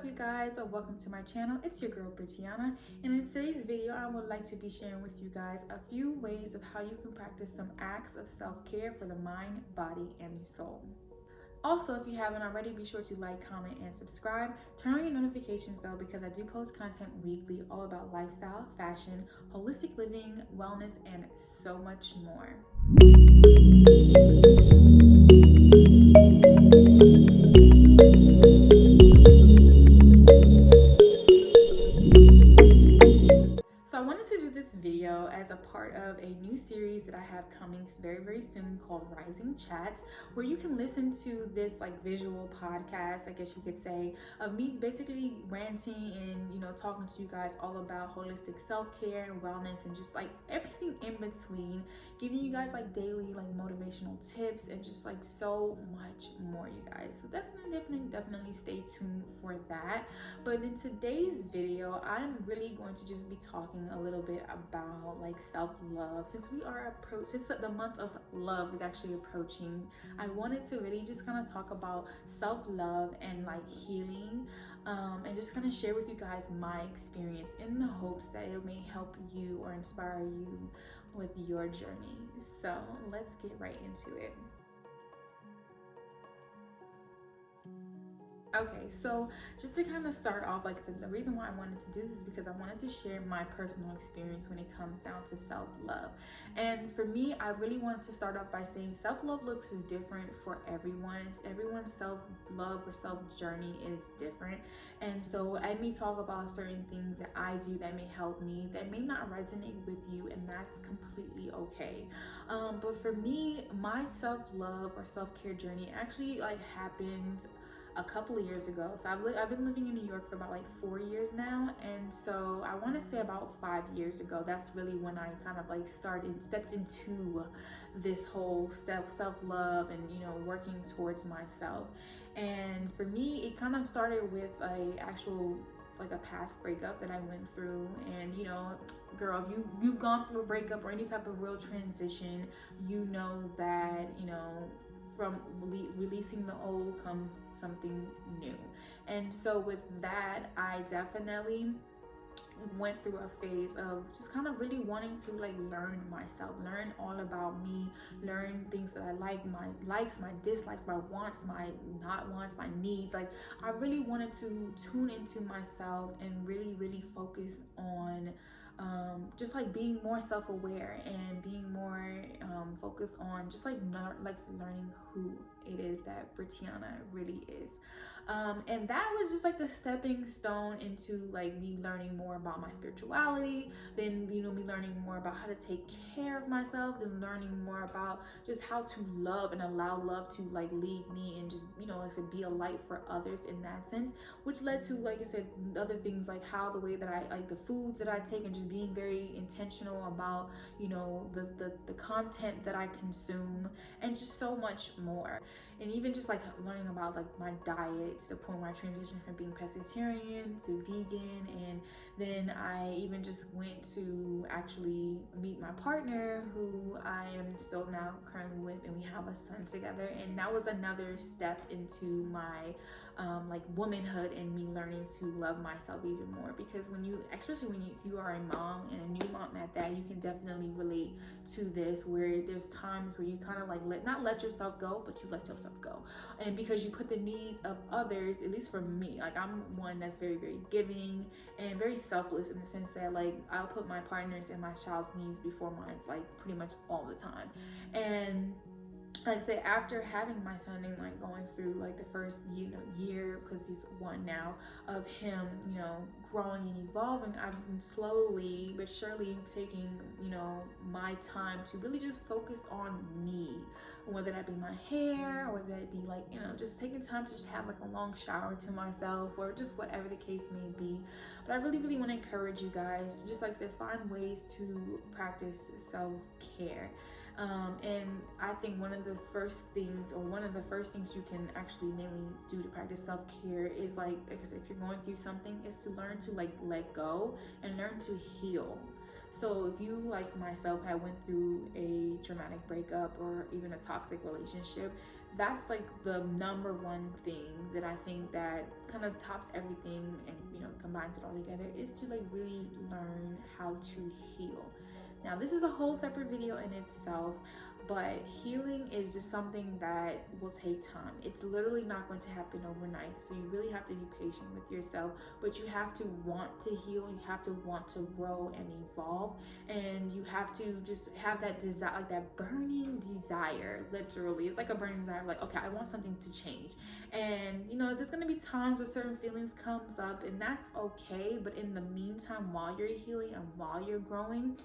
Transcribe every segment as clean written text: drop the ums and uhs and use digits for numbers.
you guys? Welcome to my channel. It's your girl Brittana, and in today's video I would like to be sharing with you guys a few ways of how you can practice some acts of self-care for the mind, body, and soul. Also, if you haven't already, be sure to like, comment, and subscribe. Turn on your notifications bell because I do post content weekly all about lifestyle, fashion, holistic living, wellness, and so much more. So I wanted to do this video as a part of a new series that I have coming very soon called Rising Chats, where you can listen to this like visual podcast, I guess you could say, of me basically ranting and talking to you guys all about holistic self-care and wellness and just like everything in between, giving you guys like daily like motivational tips and just like so much more, you guys. So definitely stay tuned for that. But in today's video, I'm really going to just be talking a little bit about like self-love. Since the month of love is actually approaching, I wanted to really just kind of talk about self-love and like healing, and just kind of share with you guys my experience in the hopes that it may help you or inspire you with your journey. So let's get right into it. Okay, so just to kind of start off, like I said, the reason why I wanted to do this is because I wanted to share my personal experience when it comes down to self-love. And for me, I really wanted to start off by saying self-love looks different for everyone. Everyone's self-love or self-journey is different. And so I may talk about certain things that I do that may help me, that may not resonate with you, and that's completely okay. But for me, my self-love or self-care journey actually like happened a couple of years ago. So I've been living in New York for about like 4 years now, and so I want to say about 5 years ago, that's really when I kind of like stepped into this whole self-love and working towards myself. And for me, it kind of started with a past breakup that I went through. And girl, if you've gone through a breakup or any type of real transition, you know that from releasing the old comes something new. And so with that, I definitely went through a phase of just kind of really wanting to like learn myself, learn all about me, learn things that I like, my likes, my dislikes, my wants, my not wants, my needs. Like I really wanted to tune into myself and really focus on just like being more self-aware and being more focused on just like learning who it is that Brittana really is. And that was just like the stepping stone into like me learning more about my spirituality, then me learning more about how to take care of myself, then learning more about just how to love and allow love to like lead me and just like I said, be a light for others in that sense, which led to, like I said, other things like how the way that I like the foods that I take and just being very intentional about the content that I consume and just so much more. And even just like learning about like my diet to the point where I transitioned from being pescatarian to vegan. And then I even just went to actually meet my partner, who I am still now currently with, and we have a son together. And that was another step into my like womanhood and me learning to love myself even more, because especially if you are a mom and a new mom at that, you can definitely relate to this, where there's times where you kind of like not let yourself go, but you let yourself go. And because you put the needs of others, at least for me, like I'm one that's very giving and very selfless, in the sense that like I'll put my partner's and my child's needs before mine, like pretty much all the time. And like I said, after having my son and like going through like the first year, because he's 1 now, of him growing and evolving, I've been slowly but surely taking my time to really just focus on me, whether that be my hair, or whether that be like just taking time to just have like a long shower to myself, or just whatever the case may be. But I really want to encourage you guys to just, like I said, find ways to practice self-care. And I think one of the first things you can actually mainly do to practice self-care is like I said, if you're going through something, is to learn to like let go and learn to heal. So if you, like myself, had went through a traumatic breakup or even a toxic relationship, that's like the number one thing that I think that kind of tops everything and, you know, combines it all together, is to like really learn how to heal. Now, this is a whole separate video in itself, but healing is just something that will take time. It's literally not going to happen overnight. So you really have to be patient with yourself, but you have to want to heal. You have to want to grow and evolve, and you have to just have that desire, like that burning desire. Literally, it's like a burning desire, like, okay, I want something to change. And you know, there's gonna be times where certain feelings comes up, and that's okay. But in the meantime, while you're healing and while you're growing,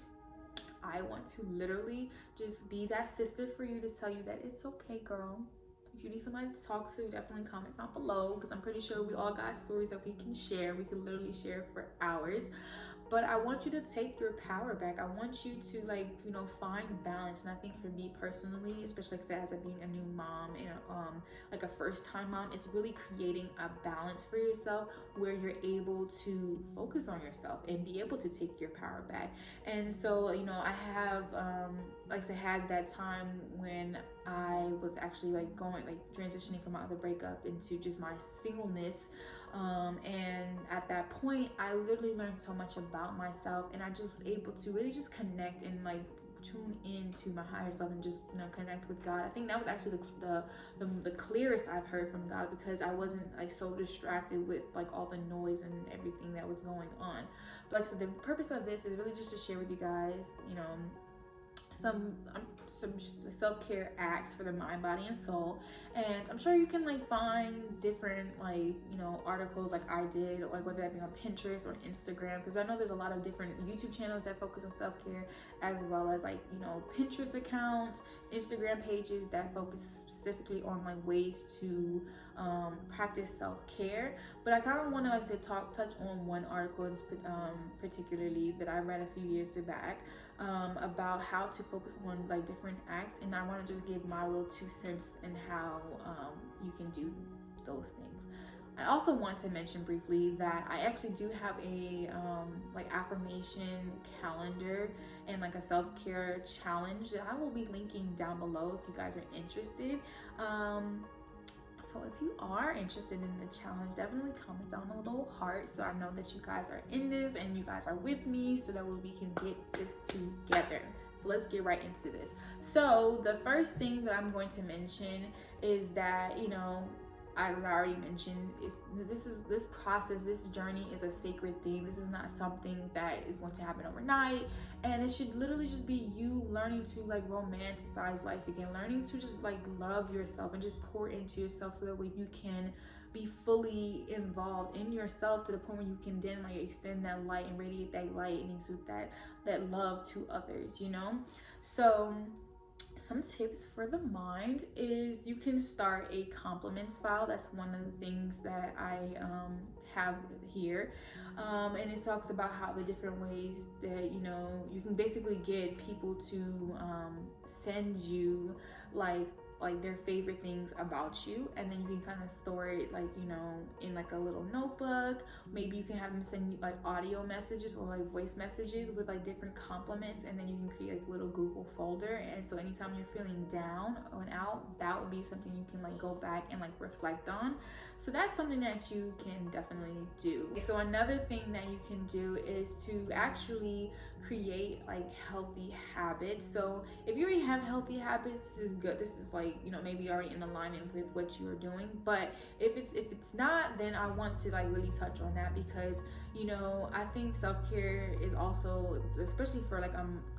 I want to literally just be that sister for you to tell you that it's okay, girl. If you need somebody to talk to, definitely comment down below, because I'm pretty sure we all got stories that we can share. We can literally share for hours. But I want you to take your power back. I want you to, like, you know, find balance. And I think for me personally, especially like as being a new mom and like a first time mom, it's really creating a balance for yourself where you're able to focus on yourself and be able to take your power back. And so, you know, I have like I had that time when I was actually like transitioning from my other breakup into just my singleness. And at that point, I literally learned so much about myself, and I just was able to really just connect and like tune into my higher self and just, you know, connect with God. I think that was actually the clearest I've heard from God, because I wasn't like so distracted with like all the noise and everything that was going on. But like I said, the purpose of this is really just to share with you guys, you know, some self-care acts for the mind, body, and soul. And I'm sure you can like find different like, you know, articles like I did, like whether that be on Pinterest or Instagram, because I know there's a lot of different YouTube channels that focus on self-care, as well as like, you know, Pinterest accounts, Instagram pages that focus specifically on like ways to practice self-care. But I kind of want to like say touch on one article particularly that I read a few years back, about how to focus on like different acts, and I want to just give my little 2 cents in how you can do those things. I also want to mention briefly that I actually do have a like affirmation calendar and like a self-care challenge that I will be linking down below if you guys are interested. So if you are interested in the challenge, definitely comment down a little heart so I know that you guys are in this and you guys are with me, so that we can get this together. So let's get right into this. So the first thing that I'm going to mention is that, you know, I already mentioned, this process, this journey is a sacred thing. This is not something that is going to happen overnight, and it should literally just be you learning to like romanticize life again, learning to just like love yourself and just pour into yourself, so that way you can be fully involved in yourself to the point where you can then like extend that light and radiate that light and exude that love to others, you know. So some tips for the mind is you can start a compliments file. That's one of the things that I have here, and it talks about how the different ways that, you know, you can basically get people to send you like their favorite things about you, and then you can kind of store it like, you know, in like a little notebook. Maybe you can have them send you like audio messages or like voice messages with like different compliments, and then you can create like a little Google folder. And so anytime you're feeling down or out, that would be something you can like go back and like reflect on. So that's something that you can definitely do. So another thing that you can do is to actually create like healthy habits. So if you already have healthy habits, this is good. This is like, you know, maybe already in alignment with what you are doing. But if it's not, then I want to like really touch on that, because, you know, I think self-care is also, especially for like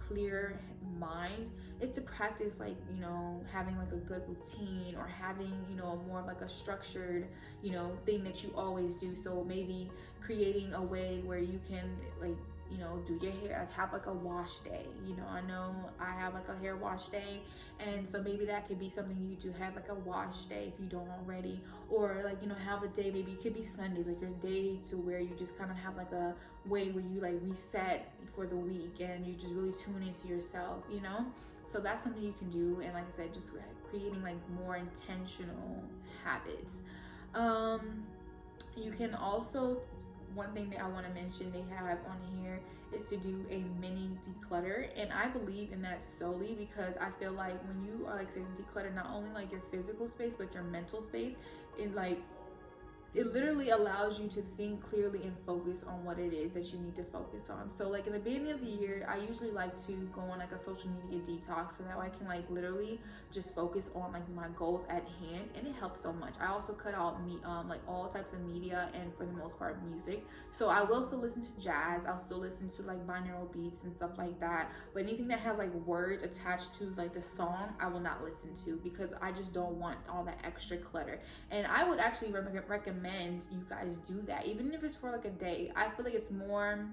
clear mind, it's to practice like, you know, having like a good routine, or having, you know, more of like a structured, you know, thing that you always do. So maybe creating a way where you can like, you know, do your hair, like have like a wash day. You know, I know I have like a hair wash day, and so maybe that could be something you do, have like a wash day if you don't already. Or like, you know, have a day, maybe it could be Sundays, like your day to where you just kind of have like a way where you like reset for the week and you just really tune into yourself, you know. So that's something you can do. And like I said, just creating like more intentional habits. You can also one thing that I want to mention they have on here is to do a mini declutter, and I believe in that solely because I feel like when you are like saying declutter not only like your physical space but your mental space, it literally allows you to think clearly and focus on what it is that you need to focus on. So like in the beginning of the year, I usually like to go on like a social media detox so that I can like literally just focus on like my goals at hand, and it helps so much. I also cut out like all types of media and for the most part music. So I will still listen to jazz, I'll still listen to like binaural beats and stuff like that, but anything that has like words attached to like the song, I will not listen to because I just don't want all that extra clutter. And I would actually recommend you guys do that, even if it's for like a day. I feel like it's more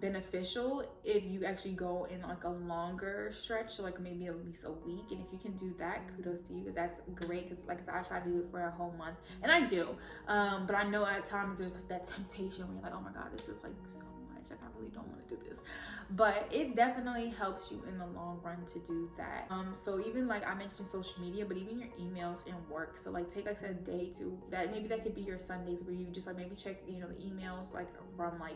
beneficial if you actually go in like a longer stretch, so like maybe at least a week. And if you can do that, kudos to you, that's great, because like I try to do it for a whole month, and I do, but I know at times there's like that temptation where you're like, oh my god, this is like so much, like I really don't want to do this. But it definitely helps you in the long run to do that. So even like I mentioned social media, but even your emails and work. So like take like a day to that, maybe that could be your Sundays where you just like maybe check, you know, the emails like from like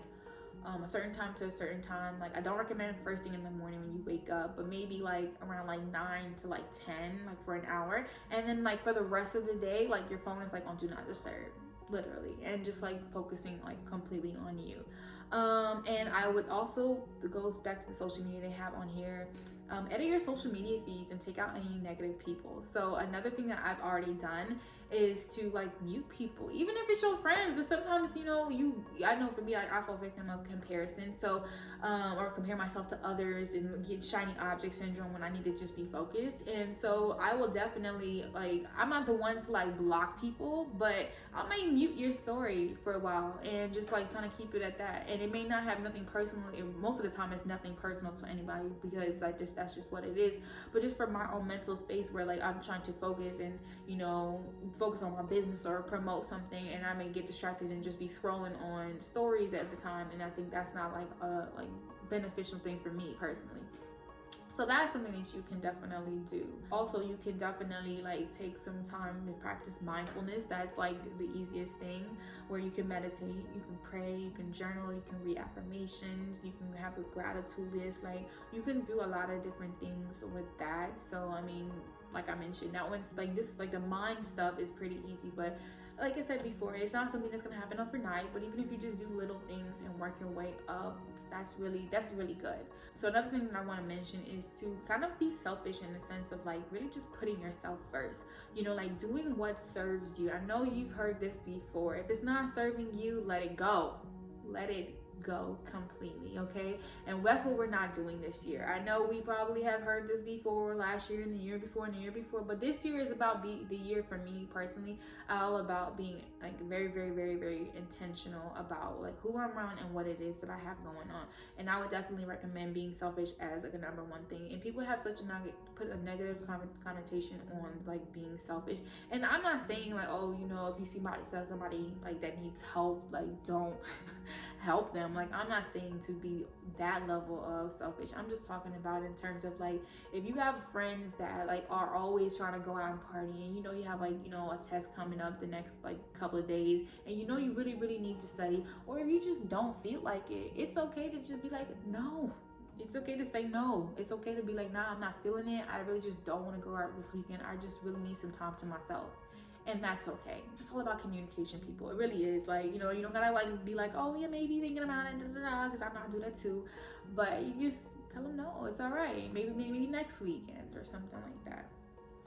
a certain time to a certain time. Like I don't recommend first thing in the morning when you wake up, but maybe like around like 9 to like 10, like for an hour. And then like for the rest of the day, like your phone is like on do not disturb, literally, and just like focusing like completely on you. And I would also, it goes back to the social media they have on here, edit your social media feeds and take out any negative people. So another thing that I've already done is to like mute people, even if it's your friends. But sometimes, you know, I know for me, like I fall victim of comparison, so or compare myself to others and get shiny object syndrome when I need to just be focused. And so I will definitely, like, I'm not the one to like block people, but I might mute your story for a while and just like kind of keep it at that. And it may not have nothing personal, most of the time it's nothing personal to anybody, because like that's just what it is. But just for my own mental space where like I'm trying to focus and, you know, focus on my business or promote something, and I may get distracted and just be scrolling on stories at the time, and I think that's not like a beneficial thing for me personally. So that's something that you can definitely do. Also, you can definitely like take some time and practice mindfulness. That's like the easiest thing, where you can meditate, you can pray, you can journal, you can read affirmations, you can have a gratitude list. Like you can do a lot of different things with that. So I mean, like I mentioned, that one's like this, like the mind stuff is pretty easy, but like I said before, it's not something that's gonna happen overnight. But even if you just do little things and work your way up, that's really good. So another thing that I want to mention is to kind of be selfish in the sense of like really just putting yourself first, you know, like doing what serves you. I know you've heard this before. If it's not serving you, let it go completely, okay? And that's what we're not doing this year. I know we probably have heard this before, last year and the year before and the year before, but this year is about the year for me personally, all about being like very, very, very, very intentional about like who I'm around and what it is that I have going on. And I would definitely recommend being selfish as like a number one thing. And people have such put a negative connotation on like being selfish. And I'm not saying like, oh, you know, if you see somebody like that needs help, like don't help them. Like I'm not saying to be that level of selfish. I'm just talking about in terms of like, if you have friends that like are always trying to go out and party, and you know you have like, you know, a test coming up the next like couple of days, and you know you really, really need to study, or if you just don't feel like it, it's okay to just be like, no. It's okay to say no. It's okay to be like, nah, I'm not feeling it. I really just don't want to go out this weekend. I just really need some time to myself. And that's okay. It's all about communication, people. It really is. Like, you know, you don't gotta like be like, oh yeah, maybe thinking about it, because I'm not do that too. But you just tell them no, it's all right. Maybe next weekend or something like that.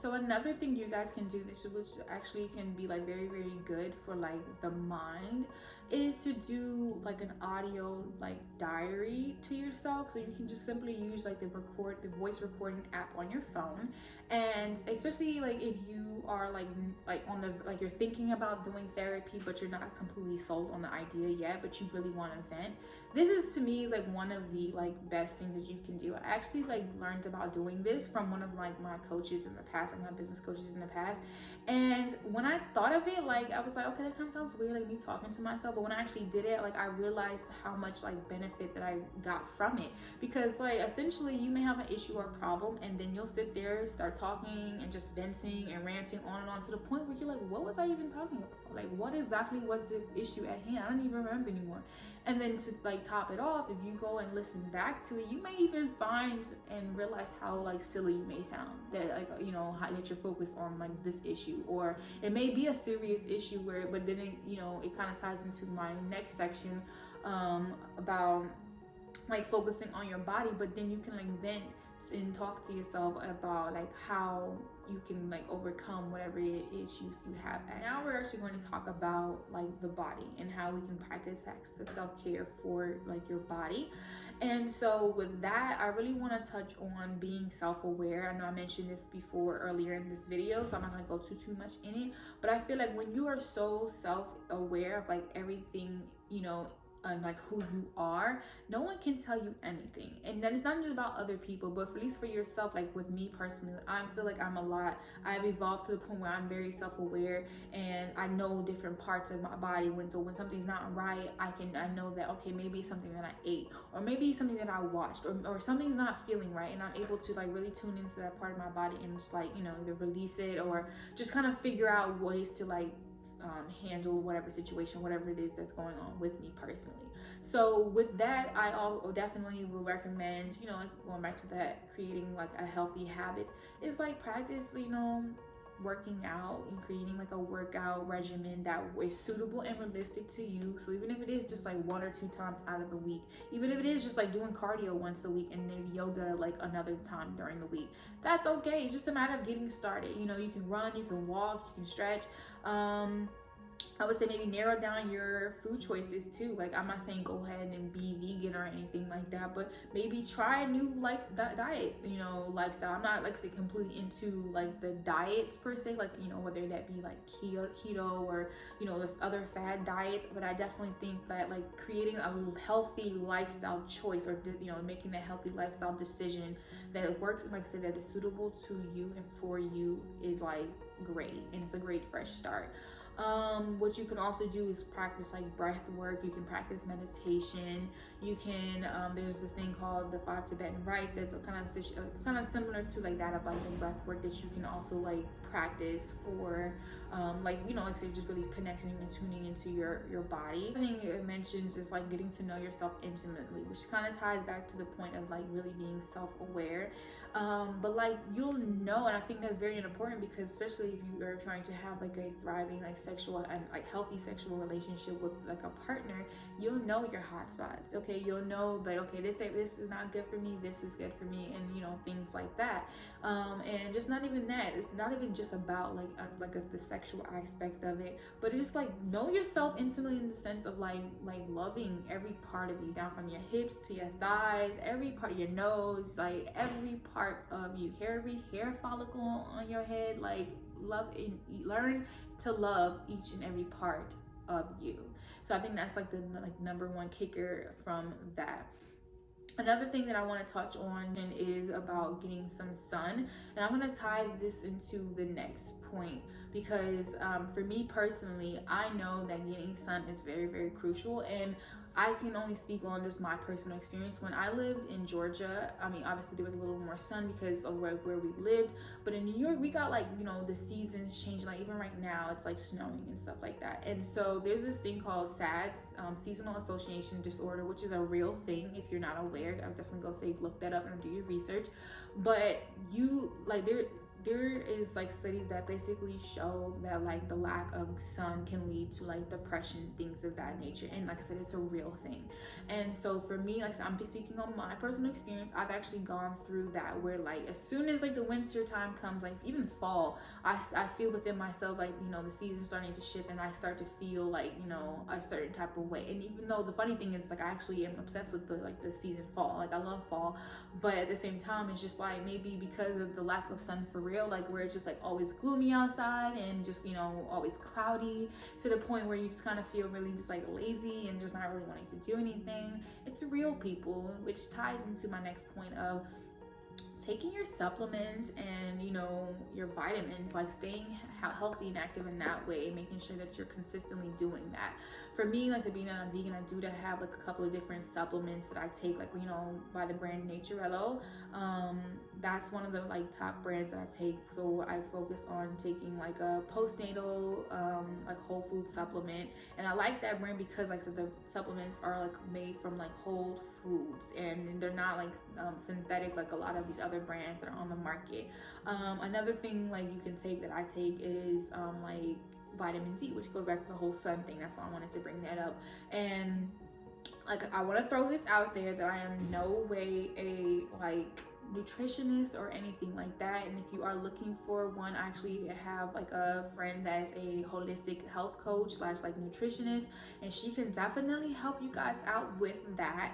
So another thing you guys can do this, which actually can be like very, very good for like the mind, is to do like an audio like diary to yourself. So you can just simply use like the voice recording app on your phone. And especially like if you are like on the like you're thinking about doing therapy, but you're not completely sold on the idea yet, but you really want to vent, this is to me is like one of the like best things that you can do. I actually like learned about doing this from one of like my coaches in the past past. I've had business coaches in the past. And when I thought of it, like, I was like, okay, that kind of sounds weird, like me talking to myself. But when I actually did it, like, I realized how much like benefit that I got from it. Because like essentially you may have an issue or a problem, and then you'll sit there, start talking and just venting and ranting on and on, to the point where you're like, what was I even talking about? Like, what exactly was the issue at hand? I don't even remember anymore. And then to like top it off, if you go and listen back to it, you may even find and realize how like silly you may sound, that like, you know, how that you're focused on like this issue, or it may be a serious issue where, but then it, you know, it kind of ties into my next section about like focusing on your body. But then you can like vent and talk to yourself about like how you can like overcome whatever issues you have. And now we're actually going to talk about like the body and how we can practice acts of self-care for like your body. And so with that, I really want to touch on being self-aware. I know I mentioned this before earlier in this video, so I'm not going to go too much in it, but I feel like when you are so self-aware of like everything, you know, and like who you are, no one can tell you anything. And then it's not just about other people, but at least for yourself. Like with me personally, I feel like I've evolved to the point where I'm very self-aware, and I know different parts of my body. When something's not right, I know that, okay, maybe it's something that I ate, or maybe it's something that I watched, or something's not feeling right, and I'm able to like really tune into that part of my body and just like, you know, either release it or just kind of figure out ways to like handle whatever situation, whatever it is that's going on with me personally. So with that, I definitely will recommend, you know, like going back to that, creating like a healthy habit is like practice, you know, working out and creating like a workout regimen that is suitable and realistic to you. So even if it is just like 1 or 2 times out of the week, even if it is just like doing cardio once a week and then yoga like another time during the week, that's okay. It's just a matter of getting started. You know, you can run, you can walk, you can stretch. I would say maybe narrow down your food choices too. Like, I'm not saying go ahead and be vegan or anything like that, but maybe try a new like diet, you know, lifestyle. I'm not like say completely into like the diets per se, like, you know, whether that be like keto or, you know, the other fad diets. But I definitely think that like creating a healthy lifestyle choice, or, you know, making that healthy lifestyle decision that works, like I said, that is suitable to you and for you, is like great, and it's a great fresh start. What you can also do is practice like breath work. You can practice meditation. You can there's this thing called the 5 Tibetan rites that's kind of similar to like that of like the breath work that you can also like practice for like, you know, like say just really connecting and tuning into your body. I think it mentions is like getting to know yourself intimately, which kind of ties back to the point of like really being self-aware. But like you'll know, and I think that's very important, because especially if you are trying to have like a thriving like sexual and like healthy sexual relationship with like a partner, you'll know your hot spots. Okay, you'll know like, okay, this is not good for me, this is good for me, and you know, things like that. And just not even that, it's not even just about the sexual aspect of it, but it's just like know yourself intimately in the sense of like loving every part of you, down from your hips to your thighs, every part of your nose, like every part of you, every hair follicle on your head. Like love and learn to love each and every part of you. So I think that's like the number one kicker from that. Another thing that I want to touch on is about getting some sun, and I'm going to tie this into the next point, because for me personally, I know that getting sun is very, very crucial. And I can only speak on just my personal experience. When I lived in Georgia, I mean, obviously there was a little more sun because of where we lived, but in New York, we got like, you know, the seasons changing. Like even right now, it's like snowing and stuff like that. And so there's this thing called SADS, Seasonal Association Disorder, which is a real thing. If you're not aware, I would definitely go say look that up and do your research. But you like there is like studies that basically show that like the lack of sun can lead to like depression, things of that nature. And like I said, it's a real thing. And so for me, like I'm speaking on my personal experience, I've actually gone through that, where like as soon as like the winter time comes, like even fall, I feel within myself like, you know, the season's starting to shift, and I start to feel like, you know, a certain type of way. And even though the funny thing is like I actually am obsessed with the season fall, like I love fall, but at the same time it's just like maybe because of the lack of sun for real, like where it's just like always gloomy outside and just, you know, always cloudy, to the point where you just kind of feel really just like lazy and just not really wanting to do anything. It's real, people, which ties into my next point of taking your supplements and, you know, your vitamins, like staying healthy and active in that way, making sure that you're consistently doing that. For me, like, to being that I'm vegan, I do to have like a couple of different supplements that I take, like, you know, by the brand Naturello. That's one of the like top brands that I take. So I focus on taking like a postnatal like whole food supplement, and I like that brand because, like, so the supplements are like made from like whole foods, and they're not like synthetic like a lot of these other brands that are on the market. Another thing like you can take that I take is like vitamin D, which goes back to the whole sun thing. That's why I wanted to bring that up. And like, I want to throw this out there that I am no way a like nutritionist or anything like that, and if you are looking for one, I actually have like a friend that is a holistic health coach slash like nutritionist, and she can definitely help you guys out with that.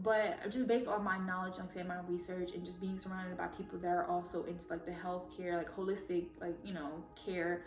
But just based on my knowledge, like I said, my research, and just being surrounded by people that are also into like the healthcare, like holistic, like, you know, care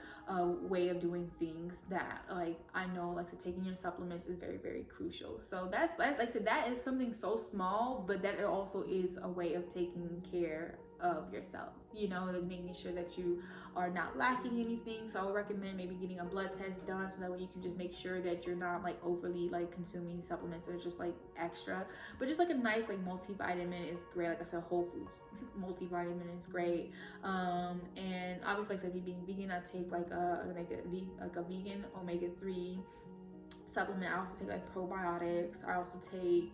way of doing things, that like I know like taking your supplements is very, very crucial. So that's like I said, that is something so small, but that it also is a way of taking care of yourself, you know, like making sure that you are not lacking anything. So I would recommend maybe getting a blood test done, so that way you can just make sure that you're not like overly like consuming supplements that are just like extra. But just like a nice like multivitamin is great. Like I said, Whole Foods multivitamin is great. And obviously, like I said, me being vegan, I take like a vegan omega-3 supplement. I also take like probiotics. I also take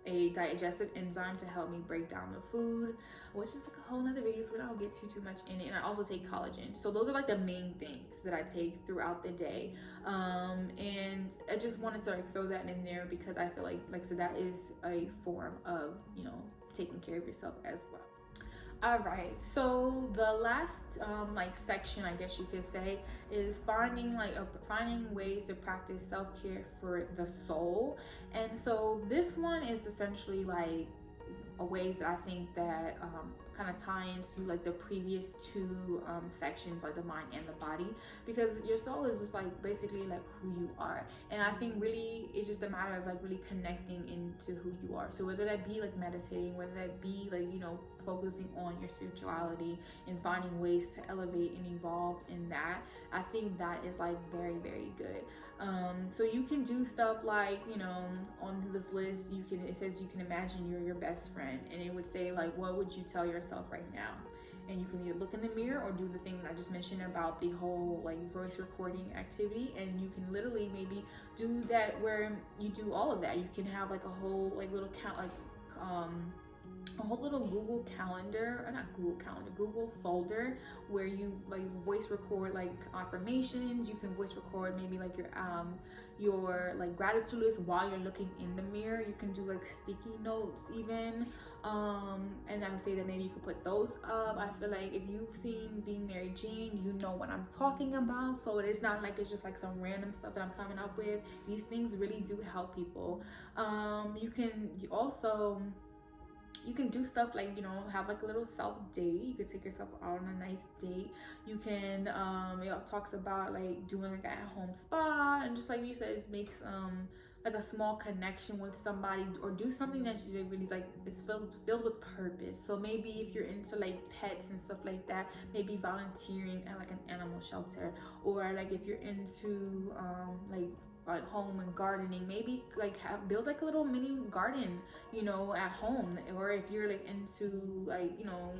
a digestive enzyme to help me break down the food, which is like a whole nother video, so we don't get too much in it. And I also take collagen. So those are like the main things that I take throughout the day. And I just wanted to like throw that in there because I feel like I said, that is a form of, you know, taking care of yourself as well. All right, so the last like section, I guess you could say, is finding ways to practice self-care for the soul. And so this one is essentially like a ways that I think that kind of tie into like the previous two sections, like the mind and the body, because your soul is just like basically like who you are. And I think really it's just a matter of like really connecting into who you are. So whether that be like meditating, whether that be like, you know, focusing on your spirituality and finding ways to elevate and evolve in that, I think that is like very, very good. So you can do stuff like, you know, on this list, it says you can imagine you're your best friend, and it would say like, what would you tell yourself right now? And you can either look in the mirror or do the thing that I just mentioned about the whole like voice recording activity, and you can literally maybe do that where you do all of that. You can have like a whole like little count, like a whole little Google calendar, or not Google calendar, Google folder, where you like voice record like affirmations. You can voice record maybe like your like gratitude list while you're looking in the mirror. You can do like sticky notes even, and I would say that maybe you could put those up. I feel like if you've seen Being Mary Jane, you know what I'm talking about. So it's not like it's just like some random stuff that I'm coming up with. These things really do help people. You can do stuff like, you know, have like a little self date. You could take yourself out on a nice date. You can it talks about like doing like at home spa, and just like you said, it makes like a small connection with somebody, or do something that you really like is filled with purpose. So maybe if you're into like pets and stuff like that, maybe volunteering at like an animal shelter, or like if you're into like home and gardening, maybe like build like a little mini garden, you know, at home. Or if you're like into like, you know,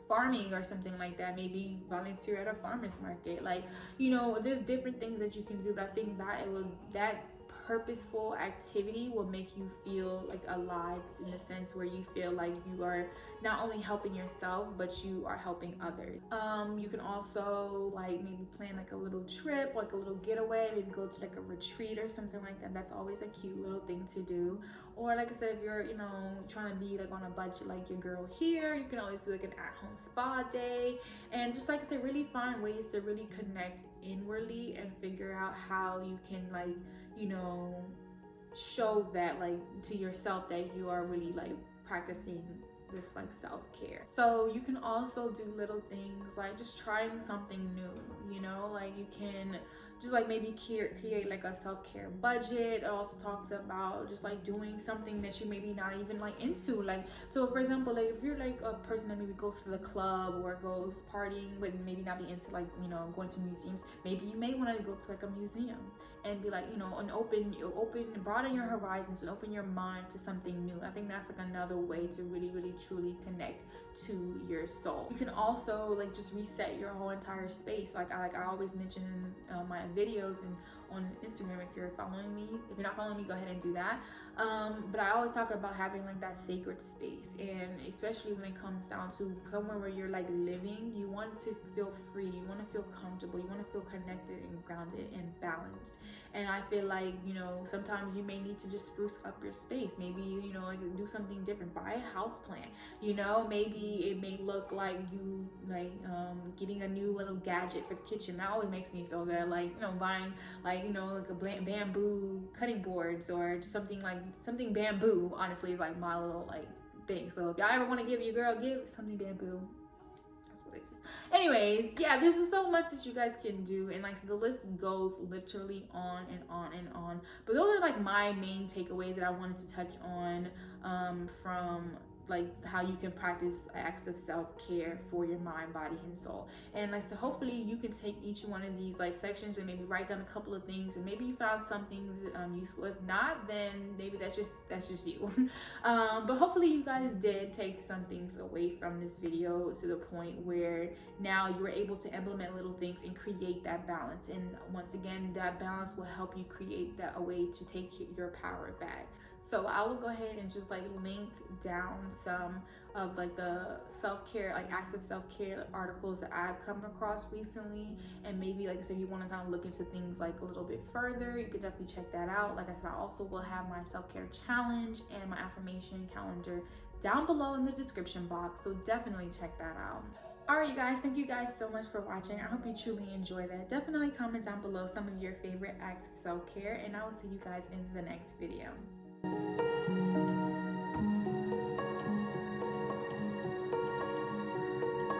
farming or something like that, maybe volunteer at a farmer's market. Like, you know, there's different things that you can do, but I think that purposeful activity will make you feel like alive, in the sense where you feel like you are not only helping yourself, but you are helping others. You can also like maybe plan like a little trip, like a little getaway, maybe go to like a retreat or something like that. That's always a cute little thing to do. Or like I said, if you're, you know, trying to be like on a budget like your girl here, you can always do like an at-home spa day. And just like I said, really find ways to really connect inwardly and figure out how you can like, you know, show that like to yourself that you are really like practicing this like self-care. So you can also do little things like just trying something new, you know, like like you can just like maybe create like a self-care budget. It also talks about just like doing something that you maybe not even like into, like, so for example, like if you're like a person that maybe goes to the club or goes partying but maybe not be into like, you know, going to museums, maybe you may want to go to like a museum and be like, you know, and broaden your horizons and open your mind to something new. I think that's like another way to really truly connect to your soul. You can also like just reset your whole entire space. Like I always mention in my videos and on Instagram. If you're following me, if you're not following me, go ahead and do that. But I always talk about having like that sacred space, and especially when it comes down to somewhere where you're like living, you want to feel free, you want to feel comfortable, you want to feel connected and grounded and balanced. And I feel like, you know, sometimes you may need to just spruce up your space. Maybe, you know, like do something different, buy a house plant, you know, maybe it may look like you like getting a new little gadget for the kitchen. That always makes me feel good, like, you know, buying like, you know, like a bamboo cutting boards or something, like something bamboo honestly is like my little like thing. So if y'all ever want to give your girl a gift, something bamboo, that's what it is. Anyways, yeah, there's just so much that you guys can do, and like the list goes literally on and on and on, but those are like my main takeaways that I wanted to touch on from like how you can practice acts of self-care for your mind, body, and soul. And like, so hopefully you can take each one of these like sections and maybe write down a couple of things, and maybe you found some things useful. If not, then maybe that's just you. But hopefully you guys did take some things away from this video to the point where now you were able to implement little things and create that balance. And once again, that balance will help you create a way to take your power back. So I will go ahead and just like link down some of like the self-care, like acts of self-care articles that I've come across recently. And maybe like I said, you want to kind of look into things like a little bit further, you could definitely check that out. Like I said, I also will have my self-care challenge and my affirmation calendar down below in the description box, so definitely check that out. Alright, you guys, thank you guys so much for watching. I hope you truly enjoy that. Definitely comment down below some of your favorite acts of self-care, and I will see you guys in the next video.